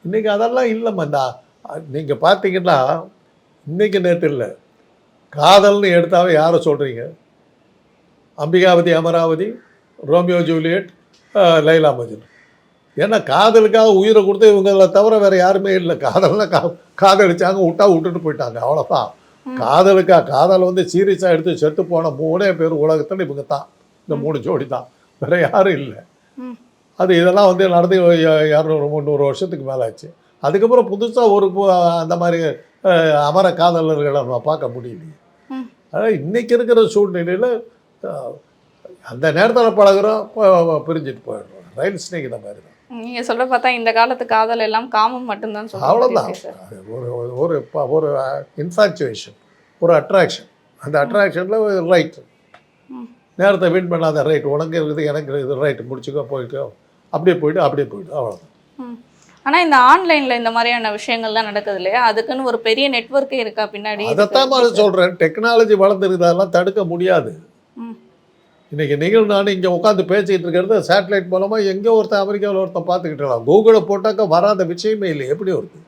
இன்றைக்கி அதெல்லாம் இல்லைம்மா. நீங்கள் பார்த்தீங்கன்னா இன்றைக்கி நேற்று இல்லை, காதல்னு எடுத்தாவே யாரை சொல்கிறீங்க? Ambikavathi Amaravathi, Romeo Juliet, Laila Majnu. ஏன்னா காதலுக்காக உயிரை கொடுத்து இவங்களை தவிர வேறு யாருமே இல்லை. காதலிச்சாங்க, விட்டுட்டு போயிட்டாங்க, அவ்வளோதான். காதல் வந்து சீரியஸாக எடுத்து செத்து போன 3 பேர் உலகத்தில் இவங்க தான். இந்த 3 ஜோடி தான், வேறு யாரும் இல்லை. அது இதெல்லாம் வந்து நடந்து 200-300 வருஷத்துக்கு மேலே ஆச்சு. அதுக்கப்புறம் புதுசாக அந்த மாதிரி அமர காதலர்களை நம்ம பார்க்க முடியலையே. அதாவது இன்றைக்கி இருக்கிற சூழ்நிலையில் அந்த நேரத்தில் பழகுறோம், பிரிஞ்சுட்டு போயிடுறோம். ரயில் ஸ்நேகித மாதிரி தான். நீங்கள் சொல்ல பார்த்தா இந்த காலத்து காதல் எல்லாம் காமம் மட்டும்தான் சொல்லுங்கள். அவ்வளோதான். ஒரு இன்ஃபாக்சுவேஷன், ஒரு அட்ராக்ஷன். அந்த அட்ராக்ஷனில் ரைட்டு, நேரத்தை வின் பண்ணாத ரைட், உனக்கு இருக்குது எனக்கு இருக்குது ரைட்டு, முடிச்சுக்கோ போயிட்டோ, அப்படியே போய்ட்டு அவ்வளோதான். ஆனால் இந்த ஆன்லைனில் இந்த மாதிரியான விஷயங்கள்லாம் நடக்குது இல்லையா, அதுக்குன்னு ஒரு பெரிய நெட்வொர்க்கே இருக்கா பின்னாடி? அதைத்தான் நான் சொல்கிறேன், டெக்னாலஜி வளர்ந்துருக்குது, அதெல்லாம் தடுக்க முடியாது. இன்றைக்கி நீங்கள் நான் இங்கே உட்காந்து பேசிக்கிட்டு இருக்கிறது சேட்டலைட் மூலமாக எங்கேயோ ஒருத்தன் அமெரிக்காவில் ஒருத்தன் பார்த்துக்கிட்டு இருக்கலாம். கூகுளை போட்டாக்கா வராத விஷயமே இல்லை, எப்படி வருது?